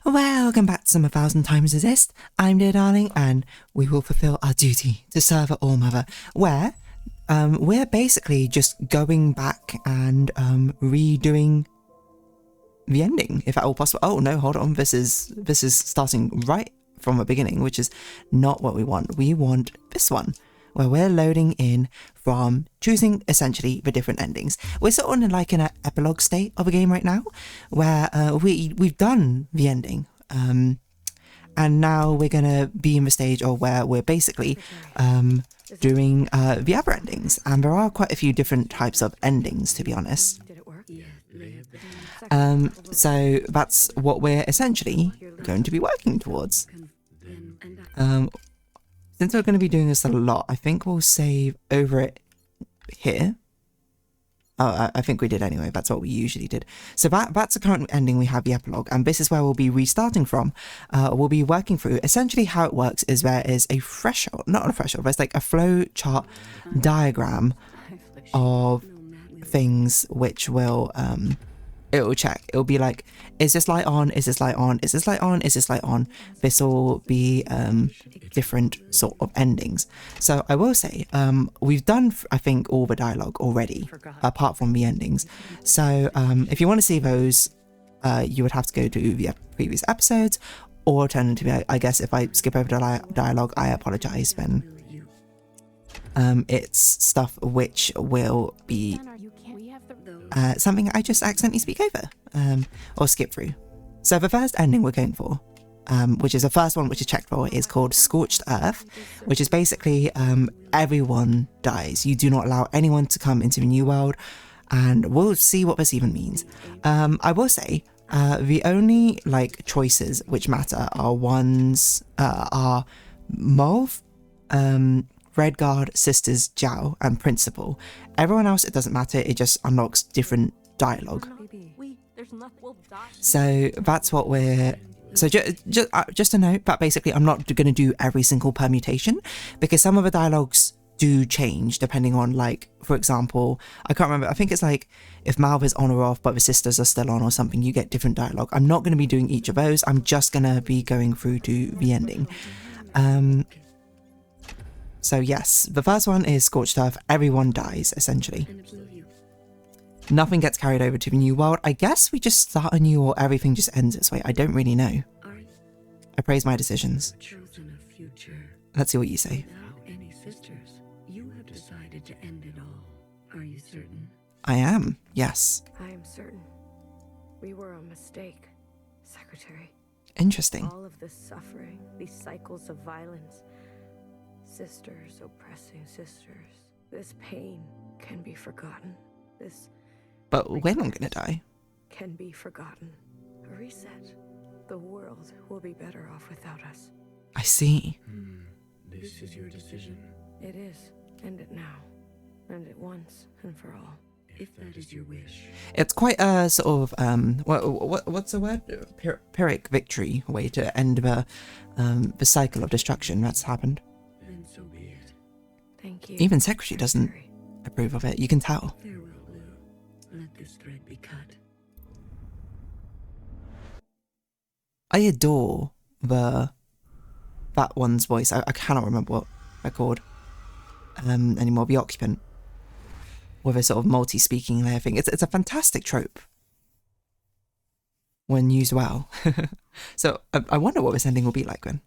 Welcome back to some 1000xRESIST. I'm dear darling, and we will fulfill our duty to serve at ALLMOTHER, where we're basically just going back and redoing the ending, if at all possible. Oh no, hold on, this is starting right from the beginning, which is not what we want. We want this one, where we're loading in from choosing essentially the different endings. We're sort of in like an epilogue state of a game right now, where we've done the ending, and now we're gonna be in the stage of where we're basically doing the other endings, and there are quite a few different types of endings, to be honest. So that's what we're essentially going to be working towards. Since we're going to be doing this a lot, I think we'll save over it here. Oh, I think we did anyway. That's what we usually did. So that's the current ending. We have the epilogue, and this is where we'll be restarting from. We'll be working through. Essentially how it works is there is a threshold, not a threshold, there's like a flow chart diagram of things which will it will check. It'll be like, is this light on? Is this light on? Is this light on? Is this light on? This will be different sort of endings. So I will say, we've done, I think, all the dialogue already, apart from the endings. So if you want to see those, you would have to go to the previous episodes, or alternatively, I guess if I skip over the dialogue, I apologize, then it's stuff which will be something I just accidentally speak over or skip through. So the first ending we're going for, which is the first one which is checked for, is called Scorched Earth, which is basically everyone dies. You do not allow anyone to come into the new world, and we'll see what this even means. I will say the only like choices which matter are ones are Mauve, Redguard, Sisters, Jiao, and Principal. Everyone else, it doesn't matter, it just unlocks different dialogue. So that's what we're... So just a note that basically I'm not going to do every single permutation, because some of the dialogues do change depending on, like, for example, I can't remember, I think it's like if Mauve is on or off but the sisters are still on or something, you get different dialogue. I'm not going to be doing each of those, I'm just going to be going through to the ending. So yes, the first one is Scorched Earth. Everyone dies, essentially. Nothing gets carried over to the new world. I guess we just start anew, or everything just ends this way. I don't really know. I praise my decisions. Let's see what you say. Any sisters, you have decided to end it all. Are you certain? I am, yes. I am certain. We were a mistake, Secretary. Interesting. All of this suffering, these cycles of violence, sisters oppressing sisters. This pain can be forgotten. This... But we're not gonna die. Can be forgotten. A reset. The world will be better off without us. I see. This is your decision. It is. End it now. End it once and for all. If that is your wish. It's quite a sort of what's the word? Pyrrhic victory way to end the cycle of destruction that's happened. Then so be it. Thank you. Even Secretary doesn't approve of it. You can tell. Farewell, Lou. Let this thread be cut. I adore that one's voice. I cannot remember what they're called anymore. The occupant with a sort of multi-speaking layer thing. It's a fantastic trope when used well. So I wonder what this ending will be like then.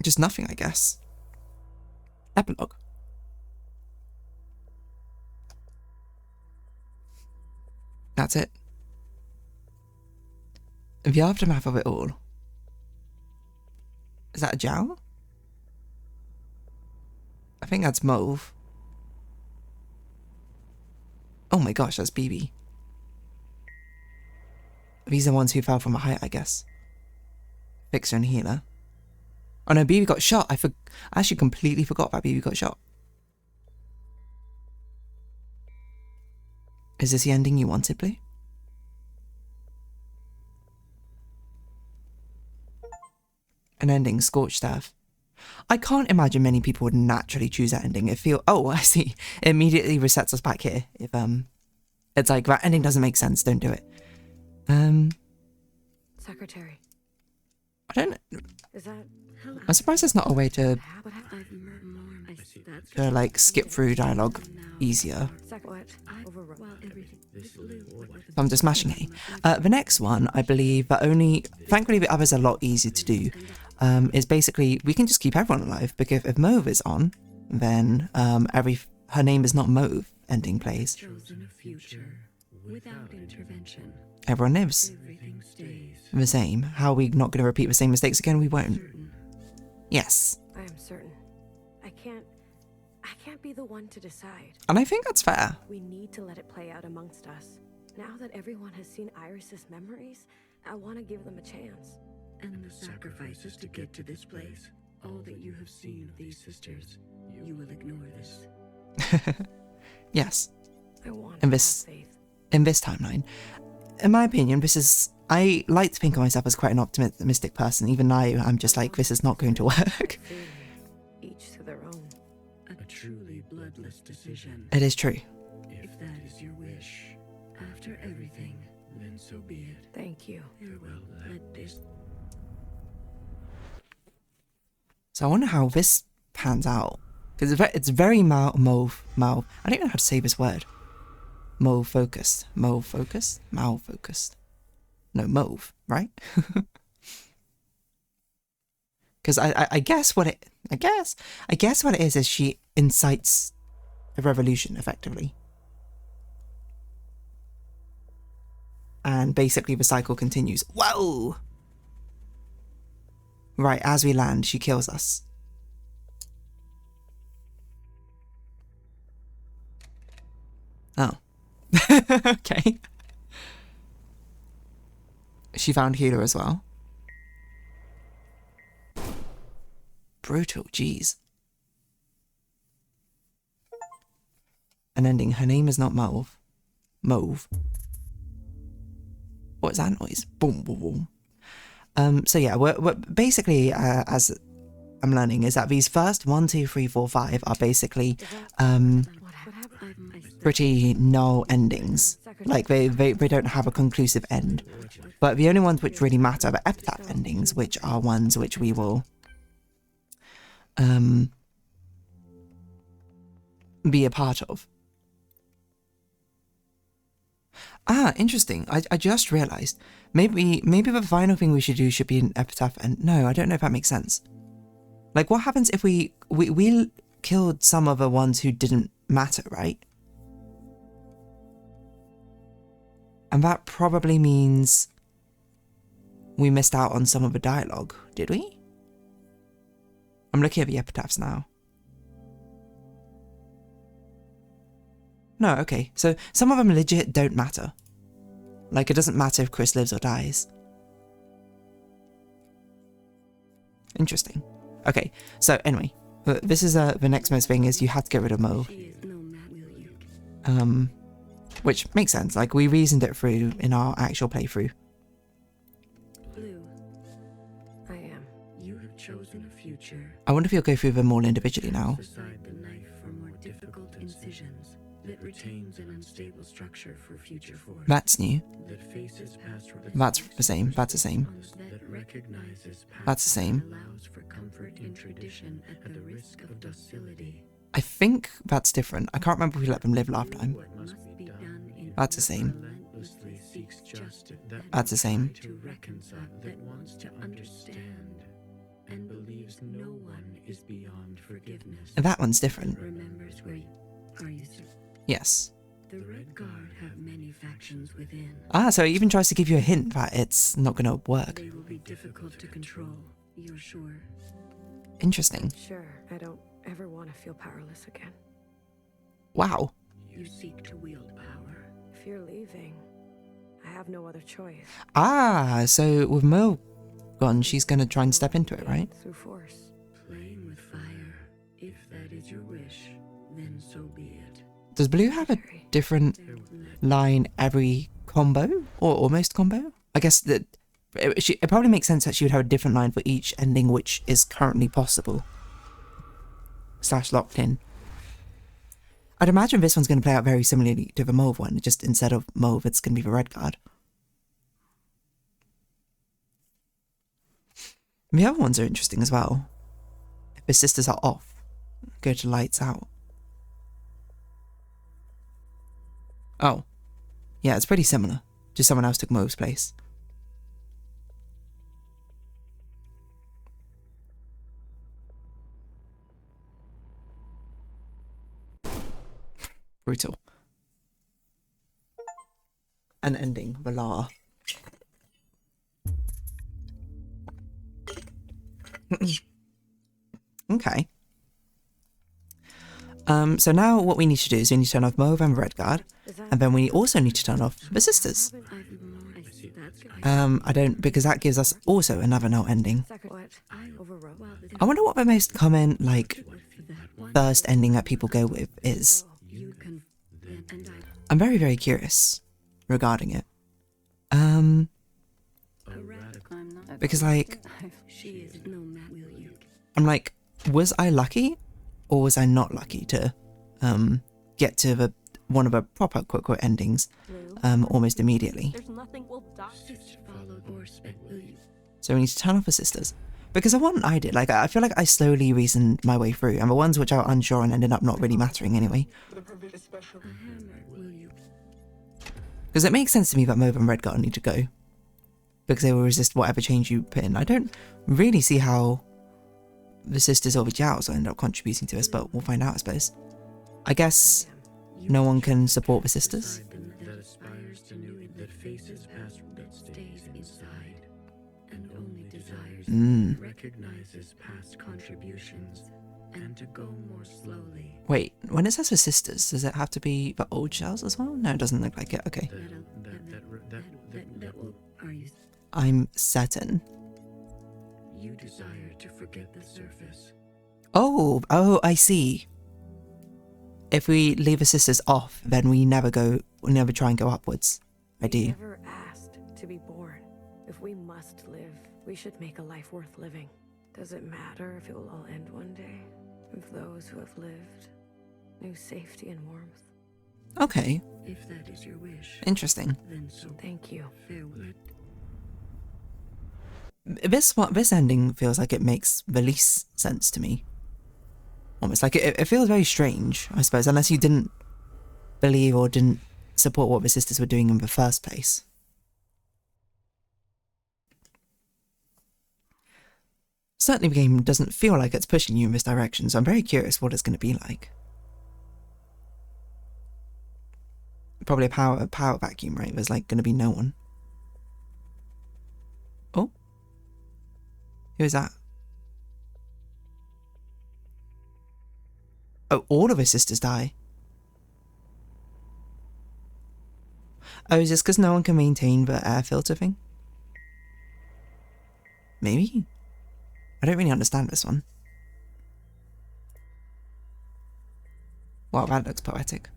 Just nothing, I guess. Epilogue. That's it. The aftermath of it all. Is that a Jiao? I think that's Mauve. Oh my gosh, that's BB. These are the ones who fell from a height, I guess. Fixer and healer. Oh no, BB got shot. I actually completely forgot that BB got shot. Is this the ending you wanted, Blue? An ending, Scorched Earth. I can't imagine many people would naturally choose that ending. Oh, I see. It immediately resets us back here. If it's like, that ending doesn't make sense, don't do it. Secretary. I don't. Is that... I'm surprised there's not a way to I've murdered more. I see that's like skip through dialogue easier. What? Overrun. well, everything. So I'm just smashing it. The next one, I believe, but only, thankfully the other's a lot easier to do, is basically, we can just keep everyone alive, because if Mauve is on, then her name is not Mauve ending plays. Chosen a future without intervention. Everyone lives Everything stays the same. How are we not going to repeat the same mistakes again? We won't. certain. Yes. I am certain. I can't be the one to decide. And I think that's fair. We need to let it play out amongst us. Now that everyone has seen Iris's memories, I want to give them a chance. And the sacrifices to get to this place. All that you have seen of these sisters, you will ignore this. Yes. I want And to this- have faith. In this timeline, in my opinion, this is, I like to think of myself as quite an optimistic person. Even now, I'm just like, this is not going to work. Clearly, each to their own. A truly bloodless decision. It is true. If that is your wish, after everything, then so be it. Thank you. Farewell, let this. So I wonder how this pans out. Because it's very mauve. I don't even know how to say this word. Mauve focused. Mauve focused? Mauve focused. No, mauve, right? Because I guess what it... I guess what it is she incites a revolution, effectively. And basically the cycle continues. Whoa! Right, as we land, she kills us. Oh. Okay. She found healer as well. Brutal, jeez. An ending. Her name is not Mauve. Mauve. What is that noise? Boom, boom, boom. So yeah, we're basically, as I'm learning, is that these first 1, 2, 3, 4, 5 are basically What happened? pretty null endings. Like they don't have a conclusive end. But the only ones which really matter are the epitaph endings, which are ones which we will be a part of. Ah, interesting. I just realised. Maybe the final thing we should do should be an epitaph, and no, I don't know if that makes sense. Like, what happens if we killed some of the ones who didn't matter, right? And that probably means we missed out on some of the dialogue, did we? I'm looking at the epitaphs now. No, okay. So some of them legit don't matter. Like, it doesn't matter if Chris lives or dies. Interesting. Okay, so anyway, this is the next most thing is you have to get rid of Mauve. She is no man, will you? Which makes sense. Like, we reasoned it through in our actual playthrough. Blue, I am. you have chosen a future. I wonder if you'll go through them all individually now. Beside the knife for more difficult incisions that retains an unstable structure for future force. That's new. That faces past That's the same. That's the same. that recognizes past That's the same. and allows for comfort in tradition at the risk of docility. I think that's different. I can't remember if we let them live last time. What must be done in That's the same. relentlessly seeks justice That's the same. to reconcile that wants to understand and believes no one is beyond forgiveness. And that one's different. Remembers where you are. You sir? Yes. The Red Guard have many factions within. Ah, so it even tries to give you a hint that it's not going to work. They will be difficult to control. You're sure? Interesting. Sure, I don't ever want to feel powerless again. Wow. You seek to wield power. If you're leaving, I have no other choice. Ah, so with Mo gone, she's going to try and step into it, right? Through force. Playing with fire. If that is your wish, then so be it. Does Blue have a different line every combo? Or almost combo? I guess that it probably makes sense that she would have a different line for each ending which is currently possible. / locked in. I'd imagine this one's going to play out very similarly to the Mauve one, just instead of Mauve, it's going to be the Red Guard. The other ones are interesting as well. If the sisters are off, go to lights out. Oh. Yeah, it's pretty similar. Just someone else took Mauve's place. Brutal. An ending, Valar. Okay. So now what we need to do is we need to turn off Mauve and Redguard, and then we also need to turn off the sisters. I don't, because that gives us also another null ending. I wonder what the most common, like, first ending that people go with is. I'm very, very curious regarding it. Because, like, I'm like, was I lucky or was I not lucky to get to the one of the proper quote endings almost immediately? So we need to turn off the sisters. Because the one I did, like, I feel like I slowly reasoned my way through, and the ones which I was unsure on ended up not really mattering anyway. Because it makes sense to me that Mauve and Redguard need to go. Because they will resist whatever change you put in. I don't really see how the sisters or the Jows will end up contributing to this, but we'll find out, I suppose. I guess no one can support the sisters. Recognizes past contributions and to go more slowly. Wait, when it says for sisters, does it have to be the old shells as well? No, it doesn't look like it. Okay. I'm certain. You desire to forget the surface. Oh, I see. If we leave the sisters off, then we never try and go upwards. I do. We never asked to be born. If we must live, we should make a life worth living. Does it matter if it will all end one day? If those who have lived knew safety and warmth? Okay. If that is your wish, Interesting. then so Thank you. farewell. This ending feels like it makes the least sense to me. Almost like it feels very strange, I suppose, unless you didn't believe or didn't support what the sisters were doing in the first place. Certainly the game doesn't feel like it's pushing you in this direction, so I'm very curious what it's going to be like. Probably a power vacuum, right? There's like going to be no one. Oh? Who is that? Oh, all of his sisters die. Oh, is this because no one can maintain the air filter thing? Maybe? I don't really understand this one. Wow, that looks poetic.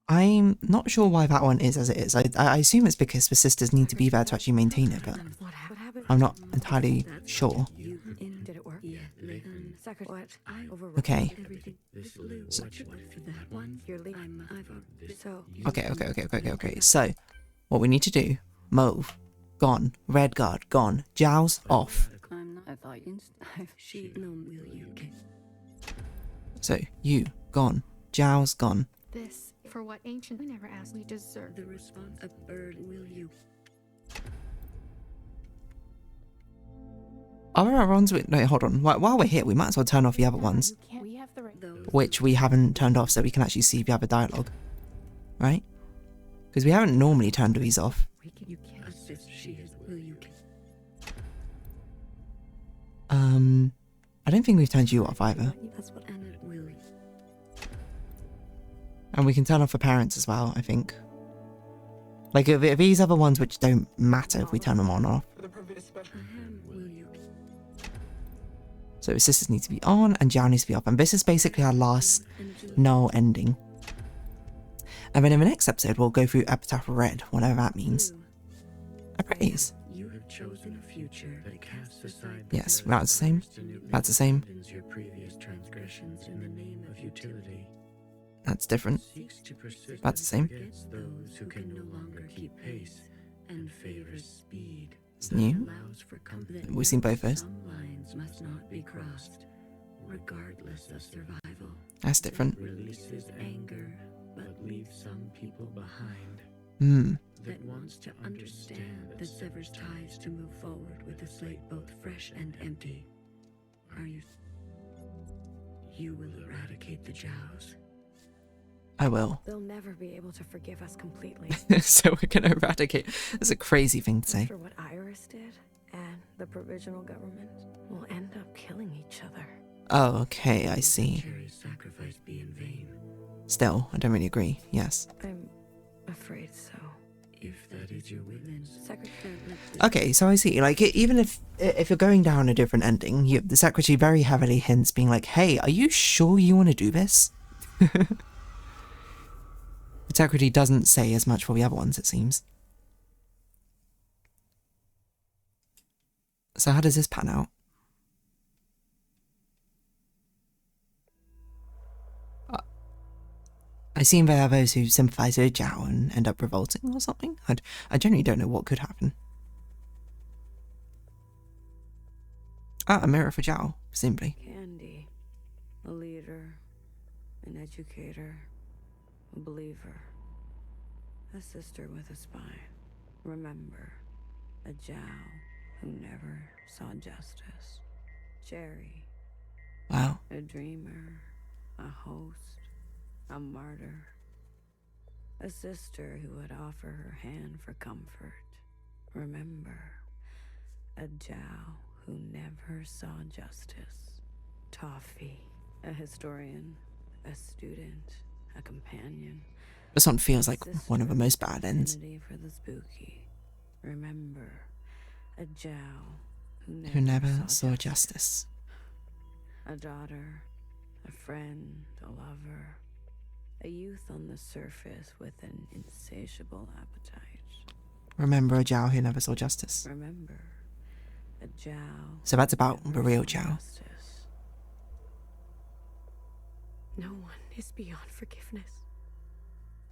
I'm not sure why that one is as it is. I assume it's because the sisters need to be there to actually maintain it, but I'm not entirely sure. Did it work? Okay. Okay. So, what we need to do, Mauve, gone. Redguard, gone. Jows, off. So, you, gone. Jows, gone. This, for what ancient we never asked, we deserve. The response a bird will you. Are there ones with... Wait, hold on. While we're here, we might as well turn off the other ones, We have the right. which we haven't turned off so we can actually see the other dialogue. Right? Because we haven't normally turned these off. You can't assist. She is will you. I don't think we've turned you off either. That's what Anna will. And we can turn off the parents as well, I think. Like, if these are the ones which don't matter if we turn them on or off. So the sisters need to be on and Jow needs to be off. And this is basically our last null ending. And then in the next episode, we'll go through Epitaph Red, whatever that means. I praise. You have chosen a future that casts aside Yes, that's the same. That's the same. your previous transgressions in the name of utility. That's different. Seeks to persist That's the same. against those who can no longer keep pace and favors speed. It's new. Allows for comfort. We've seen both those. Some lines must not be crossed, regardless of survival. That's different. Releases anger, but leaves some people behind. Hmm. That wants to understand that severs ties to move forward with a slate both fresh and empty. Are you? You will eradicate the Jows. I will. They'll never be able to forgive us completely. So we're gonna eradicate. That's a crazy thing to say. After what Iris did, and the provisional government will end up killing each other. Oh, okay, I see. Cherry's sacrifice be in vain. Still, I don't really agree. Yes. I'm afraid so. If that is your will, Secretary. Okay, so I see. Like, even if you're going down a different ending, the secretary very heavily hints, being like, "Hey, are you sure you want to do this?" The secretary doesn't say as much for the other ones, it seems. So how does this pan out? I seem there are those who sympathise with Zhao and end up revolting or something. I genuinely don't know what could happen. Ah, a mirror for Zhao, simply. Candy, a leader, an educator, a believer, a sister with a spine. Remember, a Zhao who never saw justice. Cherry, Wow. a dreamer, a host, a martyr, a sister who would offer her hand for comfort. Remember, a Zhao who never saw justice. Toffee, a historian, a student, a companion. This one feels like one of the most bad ends. Affinity for the spooky. Remember, a Zhao Who never saw justice. A daughter, a friend, a lover, a youth on the surface with an insatiable appetite. Remember a Zhao who never saw justice. Remember, a Zhao. So that's about who the never real saw Zhao. justice. No one is beyond forgiveness.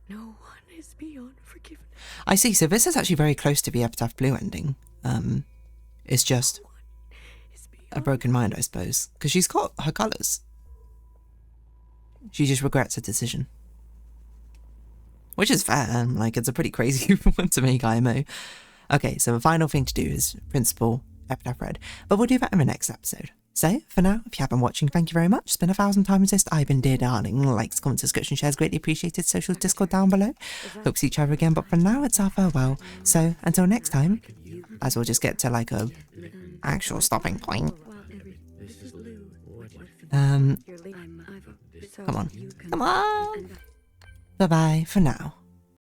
No one is beyond forgiveness. I see, so this is actually very close to the Epitaph Blue ending. It's just No one is beyond a broken mind, I suppose. Because she's got her colours. She just regrets her decision. Which is fair, like, it's a pretty crazy one to make IMO. Okay, so the final thing to do is Principal Epitaph Red. But we'll do that in the next episode. So, for now, if you have been watching, thank you very much. It's been 1000xRESIST. I've been Dear Darling. Likes, comments, subscription, shares, greatly appreciated. Socials, Discord down below. Hope to see each other again, but for now, it's our farewell. So, until next time, as we'll just get to, like, a actual stopping point. Come on. Come on. Bye-bye for now.